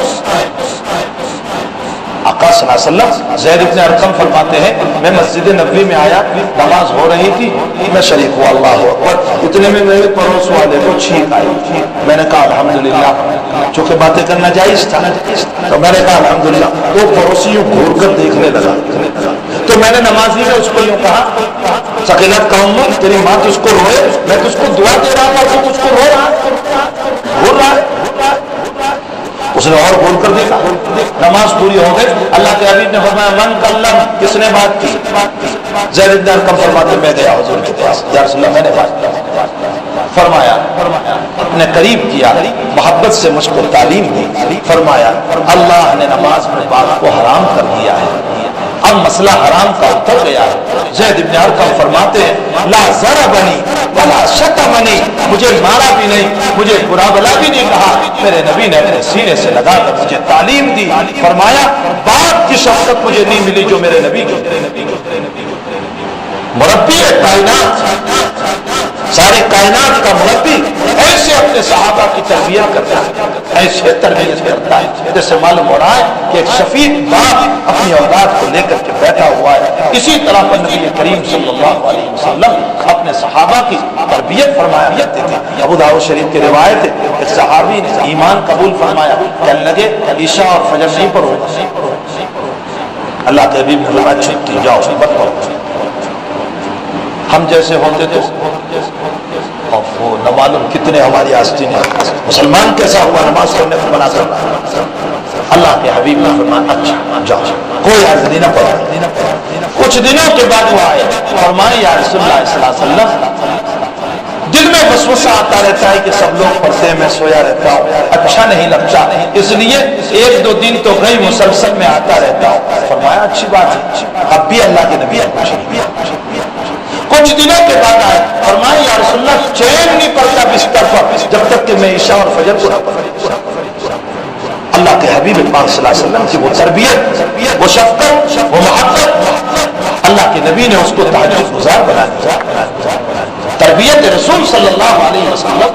آقا صلی اللہ علیہ وسلم، زید بن ارقم فرماتے ہیں میں مسجد نبوی میں آیا، نماز ہو رہی تھی، میں شریک ہوا، اللہ اکبر، اتنے میں میرے پڑوس والے کو چھینک آئی، میں نے کہا الحمدللہ، چونکہ باتیں کرنا جائز تھا تو میں نے کہا الحمدللہ، تو پڑوسیوں گھور کر دیکھنے لگا، تو میں نے نمازی میں اس کو یوں کہا ثقلت قوم تیری ماں تجھ کو روئے، میں تجھ کو دعا دے رہا تھا تو تجھ کو رو رہا ہے۔ اس نے اور بول کر دیکھا، نماز پوری ہو گئی، اللہ کے حبیب نے فرمایا من کلم، کس نے بات کی؟ زید بن ارقم فرماتے میں گیا حضور کے پاس، یا رسول اللہ میں نے بات کی، فرمایا اپنے قریب کیا، محبت سے مجھ کو تعلیم دی، فرمایا اللہ نے نماز میں بات کو حرام کر دیا ہے، اب مسئلہ حرام کا اتر گیا ہے۔ زید بن ارقم فرماتے ہیں لا ضربنی ولا شتمنی، مجھے مارا بھی نہیں، مجھے برا بلا بھی نہیں کہا، میرے نبی نے اپنے سینے سے لگا کر مجھے تعلیم دی، فرمایا باپ کی شفقت مجھے نہیں ملی جو میرے نبی کو، مربی کائنات، ساری کائنات کا مربی ایسے اپنے صحابہ کی تربیت کرتا ہے، ایسے تربیت کرتا ہے جیسے معلوم ہو رہا ہے کہ ایک شفیق باپ اپنی اولاد کو لے کر کے بیٹھا ہوا ہے۔ اسی طرح پر نبی کریم صلی اللہ علیہ وسلم اپنے صحابہ کی تربیت فرمایا کرتے تھے۔ ابو داؤد شریف کی روایت ہے ایک صحابی نے ایمان قبول فرمایا، کہنے لگے عشاء اور فجر نہیں پڑھو، اللہ کے حبیب نے فرمایا چھٹی جاؤ مت پڑھو۔ ہم جیسے ہوتے تو وہ نہ معلوم کتنے ہماری آستین ہیں، مسلمان کیسا ہوا نماز پڑھنے کو منع کرنا، اللہ کے حبیب نے فرمایا اچھا جاؤ کوئی حاضری نہ پڑھو۔ کچھ دنوں کے بعد وہ آئے، فرمایا یا رسول اللہ صلی اللہ علیہ وسلم دل میں وسوسہ آتا رہتا ہے کہ سب لوگ پڑھتے ہیں میں سویا رہتا ہوں، اچھا نہیں لگتا، اس لیے ایک دو دن تو گئی مسلسل میں آتا رہتا ہوں۔ فرمایا اچھی بات ہے، اب بھی اللہ کے نبی کچھ دنوں کے بعد آئے، فرمایا یا رسول اللہ چین نہیں پڑتا بستر پر جب تک کہ میں عشاء اور فجر کو نہ پڑھوں۔ اللہ کے حبیب پاک صلی اللہ علیہ وسلم کی وہ تربیت، وہ شفقت، وہ محبت، اللہ کے نبی نے اس کو تہجد گزار بنا دیا۔ تربیت رسول صلی اللہ علیہ وسلم،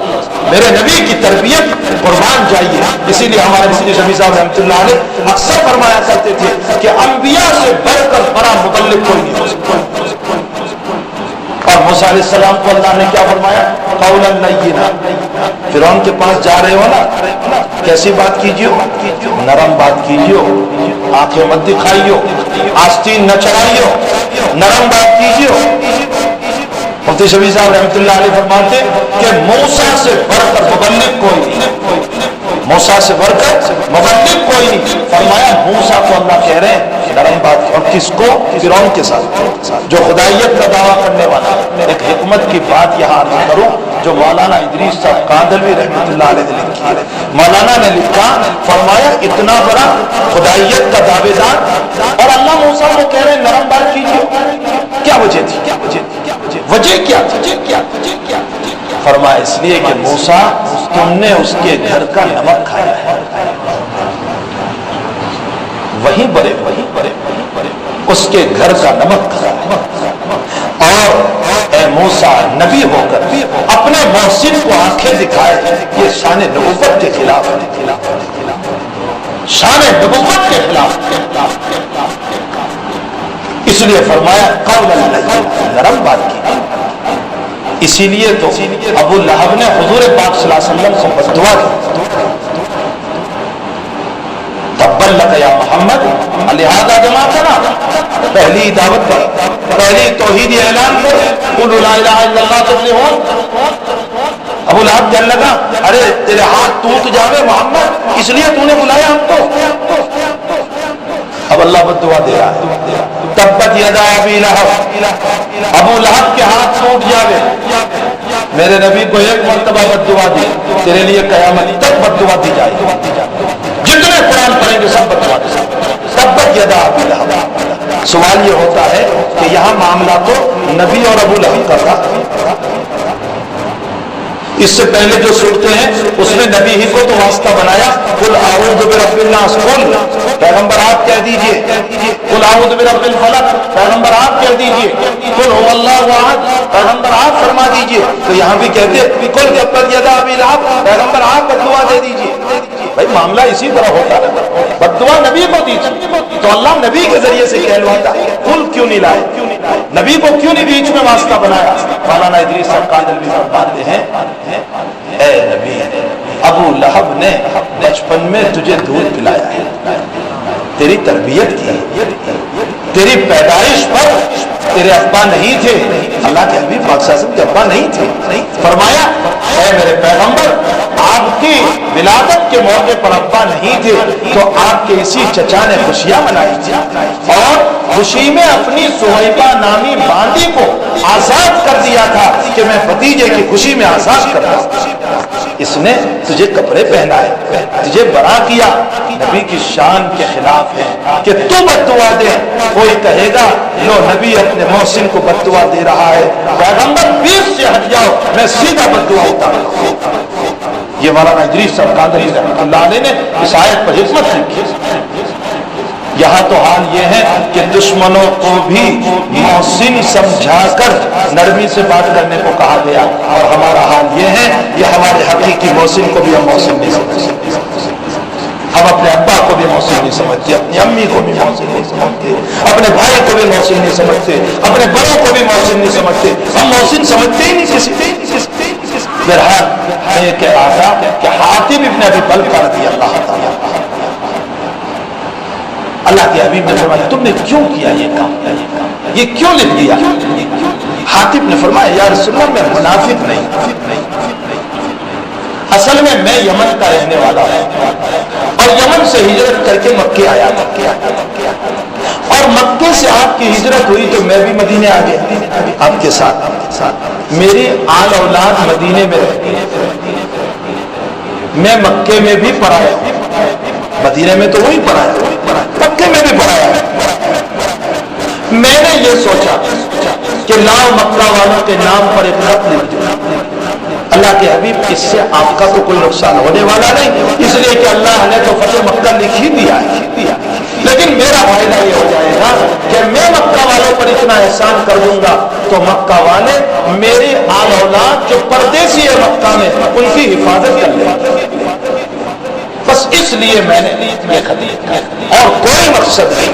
میرے نبی کی تربیت قربان جائیے۔ اسی لیے ہمارے مفتی شفیع صاحب رحمۃ اللہ علیہ اکثر فرمایا کرتے تھے کہ انبیاء سے بڑھ کر بڑا مبلغ کوئی نہیں ہو سکتا۔ اور موسیٰ علیہ السلام کو اللہ نے کیا فرمایا؟ قولا لینا، فرعون کے پاس جا رہے ہو نا، کیسی بات کیجیے؟ نرم بات کیجیے، آنکھیں مت دکھائیے، آستین نہ چڑھائیے، نرم بات کیجیے۔ مفتی شفیع صاحب رحمۃ اللہ علیہ فرماتے کہ موسیٰ سے بڑھ کر مبلغ کوئی نہیں، موسیٰ سے بڑھ کر مبلغ کوئی نہیں۔ فرمایا موسیٰ کو اللہ کہہ رہے ہیں نرم بات، اور کس کو؟ فرعون کے ساتھ جو خدائیت کا دعویٰ کرنے والا۔ ایک حکمت کی بات یہاں عرض کروں جو مولانا ادریس صاحب کاندھلوی رحمۃ اللہ علیہ نے لکھی ہے۔ مولانا نے لکھا، فرمایا اتنا بڑا خدائیت کا دعوے دار اور اللہ موسیٰ کو کہہ رہے ہیں نرم بات کیجیے، کیا وجہ تھی؟ وجہ کیا تھی؟ فرمایا اس لیے کہ موسیٰ تم نے اس کے گھر کا نمک کھایا ہے، وہی بڑے اس کے گھر کا نمک کھایا ہے، اور اے موسیٰ نبی ہو کر اپنے محسن کو آنکھیں دکھائے، یہ شان نبوت کے خلاف ہے، شان نبوت کے خلاف۔ اس لیے فرمایا قولا لینا، نرم بات کی۔ اسی لیے تو ابو لہب نے حضور پاک صلی اللہ علیہ وسلم کو بد دعا کی، تبا لک یا محمد لہذا جماعتنا، پہلی دعوت پر پہلی توحیدی اعلان کرو، قولوا لا الہ الا اللہ تفلحون۔ ابو لہب کہنے لگا ارے تیرے ہاتھ ٹوٹ جاوے محمد، اس لیے تو نے بلایا ہم کو۔ اب اللہ بد دعا دے رہا ہے، تبت یدا ابی لہب، ابو لہب کے ہاتھ ٹوٹ جاوے۔ میرے نبی کو ایک مرتبہ بد دعا دی، تیرے لیے قیامت تک بد دعا دی جائے گی، جتنے قرآن پڑھیں گے سب بد دعا دی جائے گی۔ تبت یدا ابی لہب۔ سوال یہ ہوتا ہے کہ یہاں معاملہ تو نبی اور ابو لہب کا تھا، اس سے پہلے جو صورتیں ہیں اس میں نبی ہی کو تو واسطہ بنایا، قل اعوذ برب الناس، قل پیغمبر آپ کہہ دیجئے، قل اعوذ برب الفلق پیغمبر آپ کہہ دیجئے، قل هو اللہ احد پیغمبر آپ فرما دیجئے۔ تو یہاں بھی کہتے قل تبت یدا ابی لہب پیغمبر آپ بد دعا دے دیجئے۔ بھائی معاملہ اسی طرح ہوتا ہے، بد دعا نبی کو دیجیے تو اللہ نبی کے ذریعے سے کہلواتا ہے، قل کیوں نہیں لائے، نبی کو کیوں نہیں بیچ میں واسطہ بنایا؟ مولانا ادریس صاحب کاندھلوی فرماتے ہیں اے نبی، ابو لہب نے بچپن میں تجھے دودھ پلایا ہے، تیری تربیت کی، تیری پیدائش پر تیرے ابا نہیں تھے، اللہ کے حبیب پاک صلی اللہ علیہ وسلم کے ابا نہیں تھے، فرمایا اے میرے پیغمبر آپ کی ولادت کے موقع پر ابا نہیں تھے تو آپ کے اسی چچا نے خوشیاں منائی تھی اور خوشی میں اپنی سہیبہ نامی باندی کو آزاد کر دیا تھا کہ میں بھتیجے کی خوشی میں آزاد کرتا ہوں، اس نے تجھے کپڑے پہنائے، تجھے بڑا کیا۔ نبی کی شان کے خلاف ہے کہ تو بد دعا دے، کوئی کہے گا لو نبی اپنے محسن کو بد دعا دے رہا ہے، پیغمبر 20 سے ہٹ جاؤ میں سیدھا بد دعا اتاروں۔ یہ مولانا ادریس صاحب کاندھلوی رحمۃ اللہ علیہ نے اس آیت پر حکمت لکھی۔ یہاں تو حال یہ ہے کہ دشمنوں کو بھی محسن سمجھا کر نرمی سے بات کرنے کو کہا گیا، اور ہمارا حال یہ ہے کہ ہمارے حقیقی محسن کو بھی ہم محسن نہیں سمجھتے، ہم اپنے ابا کو بھی محسن نہیں سمجھتے، اپنی امی کو بھی محسن نہیں سمجھتے، اپنے بھائی کو بھی محسن نہیں سمجھتے، اپنے بڑوں کو بھی محسن نہیں سمجھتے، ہم محسن سمجھتے ہی نہیں کسی۔ بہرحال میں یہ کہہ رہا تھا کہ حاتب ابن ابی بلتہ رضی اللہ تعالیٰ، اللہ کے حبیب نے فرمایا تم نے کیوں کیا یہ کام، یہ کیوں لکھ دیا؟ حاتب نے فرمایا یا رسول اللہ میں منافق نہیں، اصل میں یمن کا رہنے والا ہوں اور یمن سے ہجرت کر کے مکے آیا تھا، اور مکے سے آپ کی ہجرت ہوئی تو میں بھی مدینے آ گیا آپ کے ساتھ، میری آل اولاد مدینے میں رہتی ہے، میں مکے میں بھی پڑھایا، مدینے میں تو وہی پڑھایا، مکے میں بھی پڑھایا۔ میں نے یہ سوچا کہ لاؤ مکہ والوں کے نام پر ایک خط لکھ دوں، اللہ کے حبیب اس سے آپ کا تو کوئی نقصان ہونے والا نہیں، اس لیے کہ اللہ نے تو فتح مکہ لکھ ہی دیا ہے، لیکن میرا فائدہ یہ ہو جائے گا کہ میں مکہ والوں پر اتنا احسان کر دوں گا تو مکہ والے میری آل اولاد جو پردیسی ہے مکہ میں ان کی حفاظت کر لیں گے، بس اس لیے میں نے یہ خط لکھا اور کوئی مقصد نہیں۔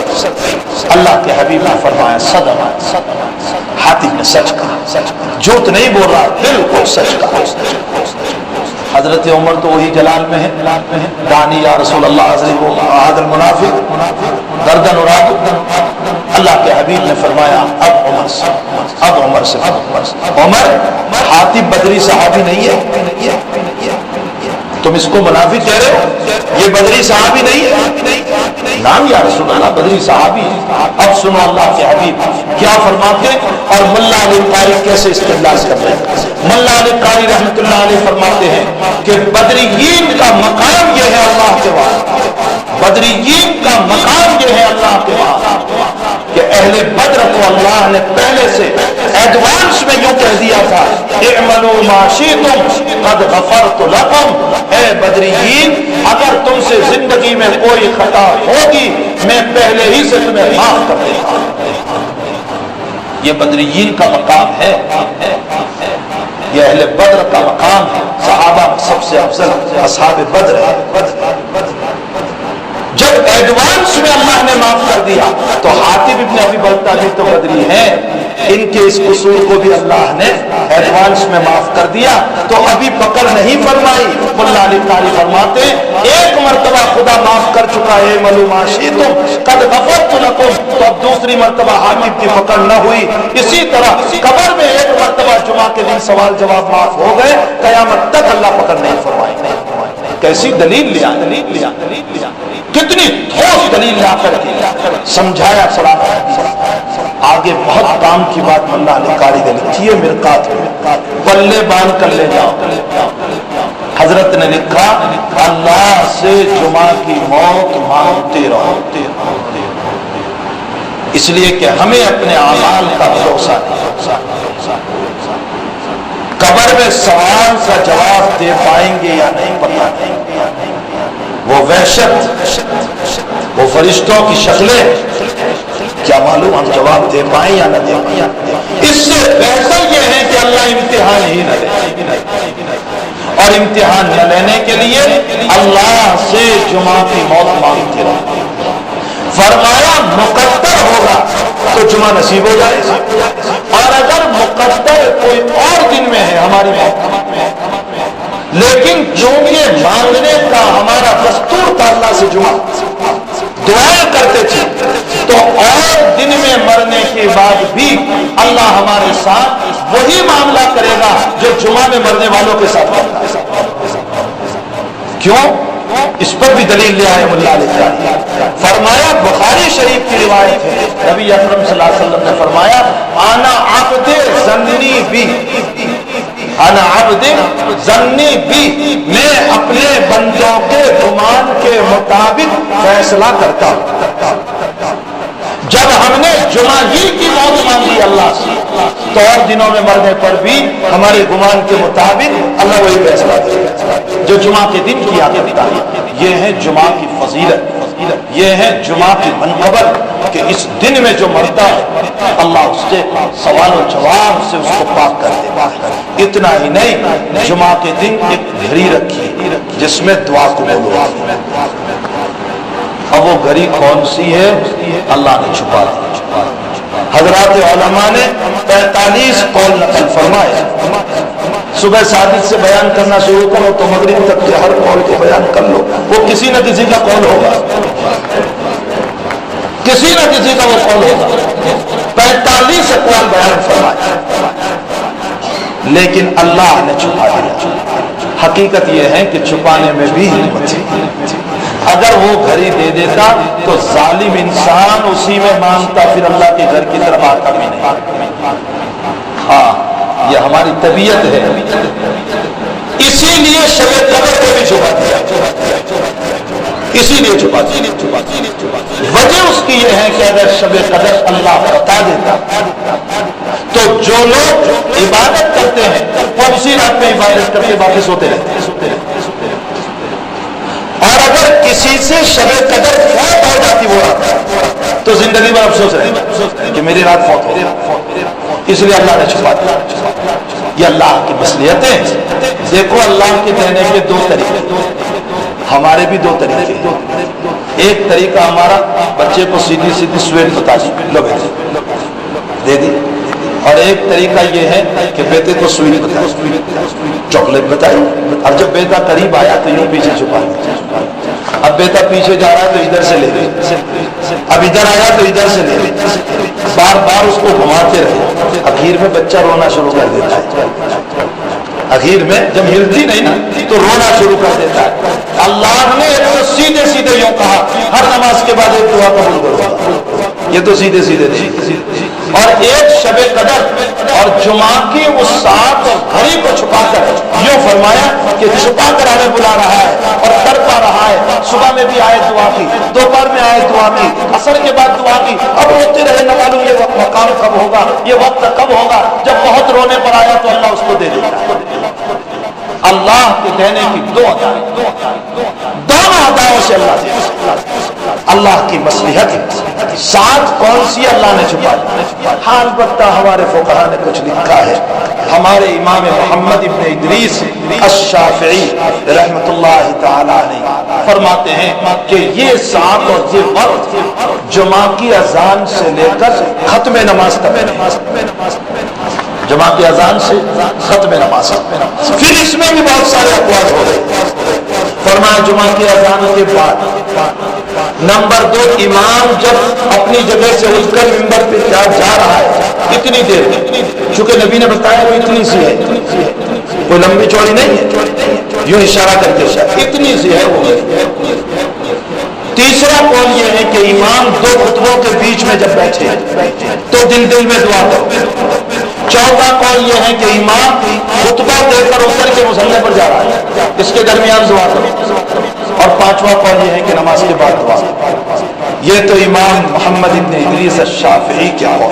اللہ کے حبیب نے فرمایا صدق، حاتب نے سچ کہا، جھوٹ نہیں بول رہا، بالکل سچ کہا۔ حضرت عمر تو وہی جلال میں ہے، دانی یا رسول اللہ عزیز المنافق گردن اڑا۔ اللہ کے حبیب نے فرمایا اب عمر سے عمر حاتب بدری صحابی نہیں ہے، تم اس کو منافق کہہ رہے ہو، یہ بدری صحابی نہیں ہے؟ نام یا رسول اللہ بدری صحابی ہے۔ اب سنو اللہ کے حبیب کیا فرماتے اور ملا علی قاری کیسے استدلال کر رہے ہیں۔ ملا علی قاری رحمۃ اللہ علیہ فرماتے ہیں کہ بدریین کا مقام یہ ہے اللہ کے وہاں، بدریین کا مقام یہ ہے اللہ کے وہاں کہ اہل بدر کو اللہ نے پہلے سے ایڈوانس میں یوں کہہ دیا تھا اعملوا ما شئتم قد غفرت لکم، اے بدریین اگر تم سے زندگی میں کوئی خطا ہوگی میں پہلے ہی سے تمہیں معاف کر دوں گا۔ یہ بدریین کا مقام ہے، یہ اہل بدر کا مقام ہے، صحابہ سب سے افضل اصحاب بدر ہے۔ جب ایڈوانس میں اللہ نے معاف کر دیا تو حاتب ابن ابی بلتہ کا بھی تو بدری ہے، ان کے اس قصور کو بھی اللہ نے ایڈوانس میں معاف کر دیا، تو ابھی پکڑ نہیں فرمائی۔ ملا علی قاری فرماتے ایک مرتبہ خدا معاف کر چکا ہے، ملوماشی تم قد غفرت لکم، تو اب دوسری مرتبہ حاکم کی پکڑ نہ ہوئی۔ اسی طرح قبر میں ایک مرتبہ جمعہ کے دن سوال جواب معاف ہو گئے، قیامت تک اللہ پکڑ نہیں فرمائے۔ کیسی دلیل لیا، کتنی ٹھوس دلیل لا کر کے سمجھایا صراحت۔ آگے بہت کام کی بات ملا علی قاری نے لکھی ہے مرقات میں، پلے باندھ کر لے جاؤ۔ حضرت نے لکھا اللہ سے جمعہ کی موت مانگتے رہو، اس لیے کہ ہمیں اپنے اعمال کا بھروسہ نہیں، قبر میں سوال کا جواب دے پائیں گے یا نہیں پتہ نہیں، وہ وحشت، وہ فرشتوں کی شکلیں، کیا معلوم ہم جواب دے پائیں یا نہ دے پائیں۔ اس سے بہتر یہ ہے کہ اللہ امتحان ہی نہ لے، اور امتحان نہ لینے کے لیے اللہ سے جمعہ کی موت مانگتے رہو۔ فرمایا مقدر ہوگا تو جمعہ نصیب ہو جائے، اور اگر مقدر کوئی اور دن میں ہے ہماری موت، لیکن چونکہ مانگنے کا ہمارا دستور تھا اللہ سے جمعہ، دعائیں کرتے تھے، تو اور دن میں مرنے کے بعد بھی اللہ ہمارے ساتھ وہی معاملہ کرے گا جو جمعہ میں مرنے والوں کے ساتھ کرتا ہے۔ کیوں؟ اس پر بھی دلیل لے آئے ملا علی قاری۔ فرمایا بخاری شریف کی روایت ہے، نبی اکرم صلی اللہ علیہ وسلم نے فرمایا انا عبد ظنی بی، انا عبد ظنی بی، میں اپنے بندوں کے گمان کے مطابق فیصلہ کرتا ہوں۔ جب ہم نے جمعہ ہی کی موت مانگی اللہ سے، تو اور دنوں میں مرنے پر بھی ہمارے گمان کے مطابق اللہ وہی فیصلہ کرے جو جمعہ کے دن کیا کرتا ہے۔ یہ ہے جمعہ کی فضیلت، یہ ہے جمعہ کی منقبت کہ اس دن میں جو مرتا ہے اللہ اس کے سوال و جواب سے اس کو پاک کر دے۔ اتنا ہی نہیں، جمعہ کے دن ایک گھڑی رکھی جس میں دعا قبول ہوتی ہے۔ اب وہ گھڑی کون سی ہے اللہ نے چھپا دی۔ حضرات علماء نے 45 قول نقل فرمائے۔ صبح صادق سے بیان کرنا شروع کرو تو مغرب تک کے ہر قول کو بیان کر لو، وہ کسی نہ کسی کا قول ہوگا، کسی نہ کسی کا وہ قول ہوگا۔ 45 اقوال بیان فرمائے، لیکن اللہ نے چھپا دیا۔ حقیقت یہ ہے کہ چھپانے میں بھی حکمت ہے۔ اگر وہ گھڑی دے دیتا تو ظالم انسان اسی میں مانگتا، پھر اللہ کے گھر کی طرف آتا بھی نہیں۔ ہاں یہ ہماری طبیعت ہے، اسی لیے شب قدر کو بھی چھپا دیا، اسی لیے چھپا دیا۔ وجہ اس کی یہ ہے کہ اگر شب قدر اللہ بتا دیتا تو جو لوگ عبادت کرتے ہیں وہ اسی رات میں عبادت کرتے باقی سوتے رہتے، اور اگر کسی سے شب قدر فوت ہو جاتی وہ رات تو زندگی میں افسوس رہے کہ میری رات فوت ہو، اس لیے اللہ نے چھپا دیا۔ یہ اللہ کی مصلحتیں۔ دیکھو اللہ کے دینے کے دو طریقے، ہمارے بھی دو طریقے۔ ایک طریقہ ہمارا بچے کو سیدھی سیدھی سویٹ بتا لو دے دی، اور ایک طریقہ یہ ہے کہ بیٹے کو سویٹ بتائی، چاکلیٹ بتائی، اب جب بیٹا قریب آیا تو یوں پیچھے چھپا دیا، اب بیٹا پیچھے جا رہا ہے تو ادھر سے لے لے، اب ادھر آیا تو ادھر سے لے لے، بار بار اس کو گھماتے رہے۔ اخیر میں بچہ رونا شروع کر دیتا ہے، اخیر میں جب ملتی نہیں نا تو رونا شروع کر دیتا ہے۔ اللہ نے تو سیدھے سیدھے یوں کہا ہر نماز کے بعد ایک دعا قبول کرو، یہ تو سیدھے سیدھے نہیں۔ اور ایک شب قدر اور جمعہ کی اس سات اور گھڑی کو چھپا کر یوں فرمایا کہ چھپا کر ہمیں بلا رہا ہے اور کرتا رہا ہے۔ صبح میں بھی آئے دعا کی، دوپہر میں آئے دعا کی، عصر کے بعد دعا کی، اب روتے رہے نہ معلوم یہ وقت مقام کب ہوگا، یہ وقت کب ہوگا۔ جب بہت رونے پر آیا تو اللہ اس کو دے دیتا ہے۔ اللہ کے دینے کی دو عطائیں، دونوں عطاؤں سے اللہ اللہ کی مصلحت ساتھ کون سی اللہ نے چھپائی؟ ہاں البتہ ہمارے فقہا نے کچھ لکھا ہے. ہمارے امام محمد ابن ادریس الشافعی رحمت اللہ تعالی علیہ فرماتے ہیں کہ یہ ساتھ اور یہ وقت جمعہ کی اذان سے لے کر ختم نماز تک، جمعہ کی اذان سے ختم نماز. پھر اس میں بھی بہت سارے اقوال ہو گئے. فرمایا جمعہ کی اذان کے بعد نمبر 2 امام جب اپنی جگہ سے اٹھ کر منبر پہ جا رہا ہے اتنی دیر، چونکہ نبی نے بتایا وہ اتنی سی ہے، کوئی لمبی چوڑی نہیں ہے، یوں اشارہ کر کے اتنی سی ہے وہ. تیسرا قول یہ ہے کہ امام 2 خطبوں کے بیچ میں جب بیٹھے تو دل دل میں دعا کرو. چوتھا قول یہ ہے کہ امام خطبہ دے کر اتر کے مصلی پر جا رہا ہے، اس کے درمیان دعا کرو. اور پانچواں قول یہ ہے کہ نماز کے بعد دعا. یہ تو امام محمد ابن ادریس الشافعی کیا ہو.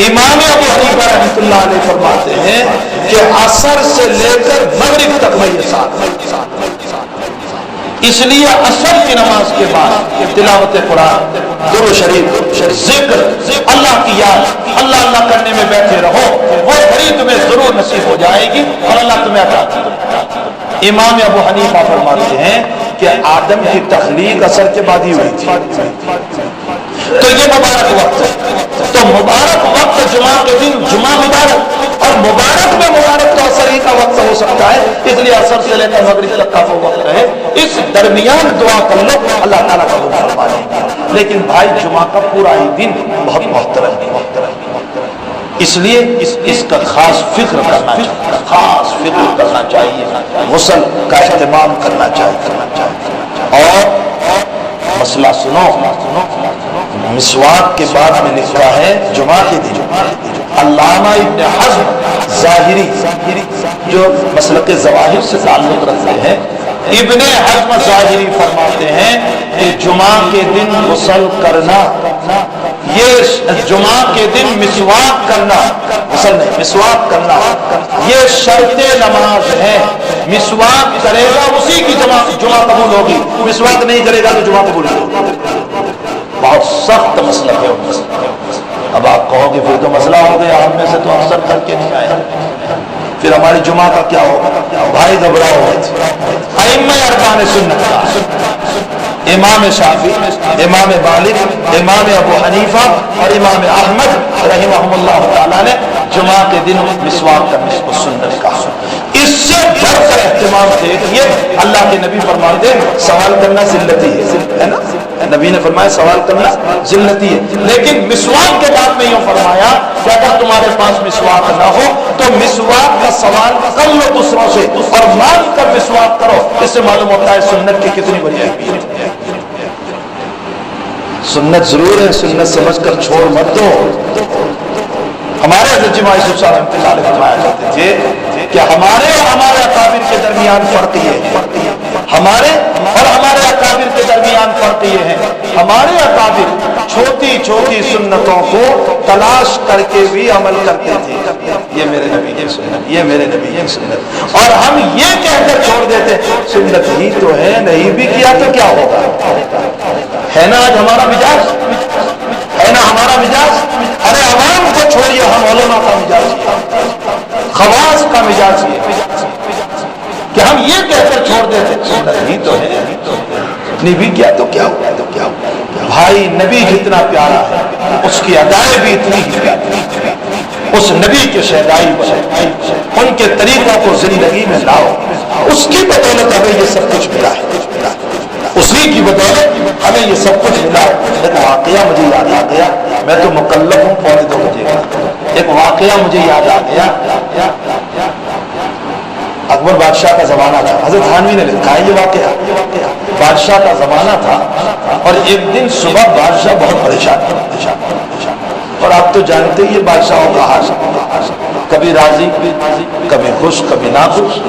امام ابو حنیفہ رحمۃ اللہ علیہ فرماتے ہیں کہ عصر سے لے کر مغرب تک میں یہ ساتھ، اس لیے عصر کی نماز کے بعد تلاوت قرآن، درود شریف، ذکر، اللہ کی یاد، اللہ اللہ کرنے میں بیٹھے رہو، وہ گھڑی تمہیں ضرور نصیب ہو جائے گی اور اللہ تمہیں عطا کرے گا. امام ابو حنیفہ فرماتے ہیں کہ آدم کی تخلیق عصر کے بعد ہی ہوئی تھی، تو یہ مبارک وقت ہے. تو مبارک وقت جمعہ کے دن جمعہ مبارک، اور مبارک میں مبارک تو عصر ہی کا وقت ہو سکتا ہے، اس لیے عصر سے لے کر مغرب تک کا وہ وقت ہے. اس درمیان دعا کر لو، اللہ تعالیٰ قبول فرما لے گا. لیکن بھائی جمعہ کا پورا ہی دن بہت محترم ہے، اس لیے اس کا خاص فکر کرنا چاہیے، خاص فکر کرنا چاہیے، غسل کا اہتمام کرنا چاہیے. اور مسئلہ سنو، مسواک کے بعد میں لکھا ہے جمعہ کے دن علامہ ابن حزم ظاہری جو مسلک ظواہر سے تعلق رکھتے ہیں، ابن حزم ظاہری فرماتے ہیں کہ جمعہ کے دن غسل کرنا، یہ جمعہ کے دن مسواک کرنا، غسل نہیں مسواک کرنا، یہ شرط نماز ہے. مسواک کرے گا اسی کی جمعہ قبول ہوگی، مسواک نہیں کرے گا تو جمعہ قبول نہیں ہوگی. بہت سخت مسئلہ ہے. اب آپ کہو گے پھر تو مسئلہ ہو گیا، ہم میں سے تو اکثر کر کے نہیں آئے، پھر ہماری جمعہ کا کیا ہوگا؟ بھائی گھبراؤ مت. ائمہ اربعہ سنت کا امام شافعی، امام مالک، امام ابو حنیفہ اور امام احمد رحمہم اللہ تعالیٰ نے جمعہ کے دن مسواک کرنے کو سنت کہا. اس سے بڑھ کر اہتمام دیکھیے، اللہ کے نبی فرماتے ہیں سوال کرنا ذلتی ہے نا، نبی نے فرمایا سوال کرنا ذلتی ہے. لیکن مسواک کے بعد میں یوں فرمایا کہ اگر تمہارے پاس مسواک نہ ہو تو مسواک کا سوال کر لو دوسروں سے اور مانگ کر مسواک کرو. اس سے معلوم ہوتا ہے سنت کی کتنی بڑی اہمیت ہے. سنت ضرور ہے، سنت سمجھ کر چھوڑ مت دو. ہمارے حضرت جمعہ یوسف صاحب رحمۃ اللہ علیہ فرمایا کرتے تھے کہ ہمارے اور ہمارے اکابر کے درمیان فرق یہ ہے، ہمارے اور ہمارے اکابر کے درمیان فرق یہ ہے، ہمارے اکابر چھوٹی چھوٹی سنتوں کو تلاش کر کے بھی عمل کرتے تھے. یہ میرے نبی کی سنت، یہ میرے نبی کی سنت، اور ہم یہ کہہ کر چھوڑ دیتے سنت ہی تو ہے، نہیں بھی کیا تو کیا ہوگا. ہے نا آج ہمارا مزاج، ہے نا ہمارا مزاج. ارے عوام کو چھوڑیے، ہم علماء کا مزاج ہے، خواص کا مزاج ہے کہ ہم یہ کہہ کر چھوڑ دیتے سنت ہی تو ہے، نہیں بھی کیا تو کیا ہوا، تو کیا ہوا. بھائی نبی جتنا پیارا ہے اس کی ادائیں بھی اتنی ہی پیاری. اس نبی کے شہدائی بنو، ان کے طریقوں کو زندگی میں لاؤ. اس کی بدولت ہمیں یہ سب کچھ ملا ہے، اسی کی بدولت ہمیں یہ سب کچھ ملا. ایک واقعہ مجھے یاد آ گیا، میں تو مکلف ہوں 2:45 بجے کا. ایک واقعہ مجھے یاد آ گیا. اکبر بادشاہ کا زمانہ تھا، حضرت تھانوی نے لکھا ہے یہ واقعہ. بادشاہ کا زمانہ تھا اور ایک دن صبح بادشاہ بہت پریشان، اور آپ تو جانتے ہی یہ بادشاہوں کا حال، کبھی راضی کبھی خوش کبھی ناخوش،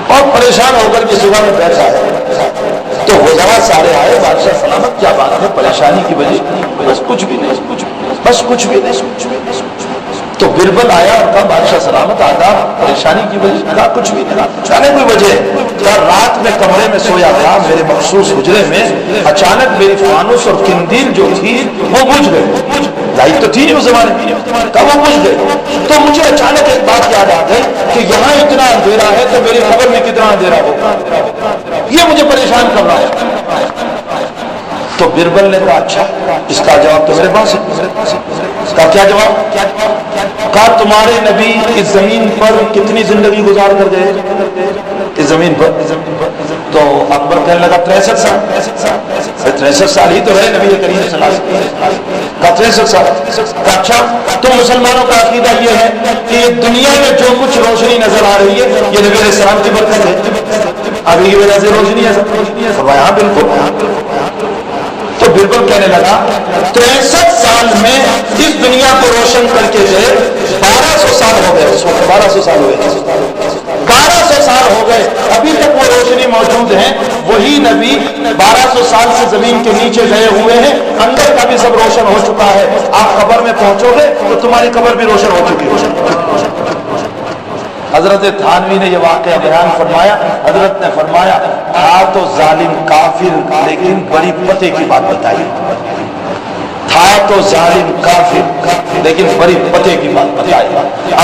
اور پریشان ہو کر کے صبح میں بیٹھا ہے. تو وزراء سارے آئے، بادشاہ سلامت کیا بات ہے، پریشانی کی وجہ؟ بس کچھ بھی نہیں، بس کچھ بھی نہیں. تو بربل آیا اور کہا بادشاہ سلامت آداب، پریشانی کی وجہ؟ کہا کچھ بھی نہیں، جانے کوئی وجہ؟ کہا رات میں کمرے میں سویا تھا میرے مخصوص حجرے میں، اچانک میری فانوس اور قندیل جو تھی وہ بجھ گئے، لائٹ تو تھی نہیں اس زمانے میں، کہا وہ بجھ گئے، تو مجھے اچانک ایک بات یاد آ گئی کہ یہاں اتنا اندھیرا ہے تو میری قبر میں کتنا اندھیرا ہوگا، یہ مجھے پریشان کر رہا ہے۔ تو بربل نے کہا اچھا اس کا جواب تو میرے پاس ہے۔ کہا کیا جواب؟ کہا تمہارے نبی اس زمین پر کتنی زندگی گزار کر گئے اس زمین پر؟ تو اکبر کہنے لگا 63 سال۔ 63 سال ہی تو ہے نبی کریم صلی اللہ علیہ وسلم۔ کہا 63 سال۔ کہا اچھا تم مسلمانوں کا عقیدہ یہ ہے کہ دنیا میں جو کچھ روشنی نظر آ رہی ہے یہ نبی علیہ السلام کی برکت ہے، ابھی کی وجہ سے روشنی ہے؟ فرمایا ہاں بالکل۔ تو بربل کہنے لگا 63 سال میں اس دنیا کو روشن کر کے گئے، 1200 سال ہو گئے، اس وقت 1200 سال ہوئے، 1200 سال ہو گئے، ابھی تک وہ روشنی موجود ہے۔ وہی نبی 1200 سال سے زمین کے نیچے گئے ہوئے ہیں، اندر کا بھی سب روشن ہو چکا ہے، آپ قبر میں پہنچو گے تو تمہاری قبر بھی روشن ہو چکی ہے۔ حضرت تھانوی نے یہ واقعہ بیان فرمایا، حضرت نے فرمایا تھا تو ظالم کافر لیکن بڑی پتے کی بات بتائی، تھا تو ظالم کافر لیکن بڑی پتے کی بات بتائی۔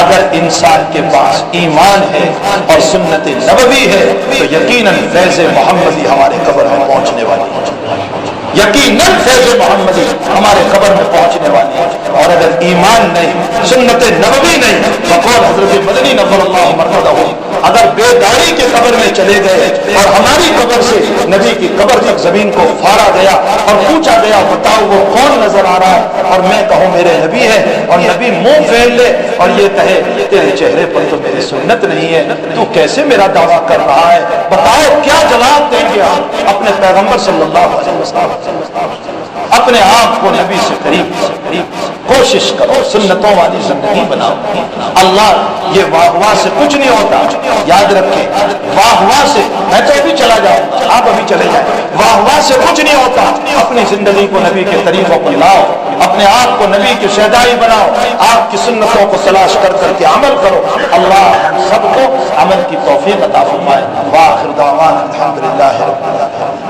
اگر انسان کے پاس ایمان ہے اور سنت نبوی ہے تو یقیناً فیض محمدی ہمارے قبر میں پہنچنے والی ہے، یقیناً فیض محمدی ہمارے قبر میں پہنچنے والی ہے۔ اور اگر ایمان نہیں، سنت نبوی نہیں، بقول حضرت مدنی نور اللہ مرقدہ، اگر بیداری کے قبر میں چلے گئے اور ہماری قبر سے نبی کی قبر تک زمین کو پھاڑا گیا اور پوچھا گیا بتاؤ وہ کون نظر آ رہا ہے، اور میں کہوں میرے نبی ہے، اور نبی منہ پھیر لے اور یہ کہے تیرے چہرے پر تو میری سنت نہیں ہے، تو کیسے میرا دعویٰ کر رہا ہے؟ بتاؤ کیا جواب دیں گے آپ اپنے پیغمبر صلی اللہ علیہ وسلم؟ اپنے آپ کو نبی سے قریب کوشش کرو، سنتوں والی زندگی بناؤ۔ اللہ یہ واہ واہ سے کچھ نہیں ہوتا، یاد رکھیں، واہ واہ سے میں تو ابھی چلا جاؤں، آپ ابھی چلے جائیں، واہ واہ سے کچھ نہیں ہوتا۔ اپنی زندگی کو نبی کے طریقوں پر لاؤ، اپنے آپ کو نبی کی شہدائی بناؤ، آپ کی سنتوں کو تلاش کر کر کے عمل کرو۔ اللہ ہم سب کو عمل کی توفیق عطا فرمائے۔ وآخر دعوانا الحمدللہ رب العالمین۔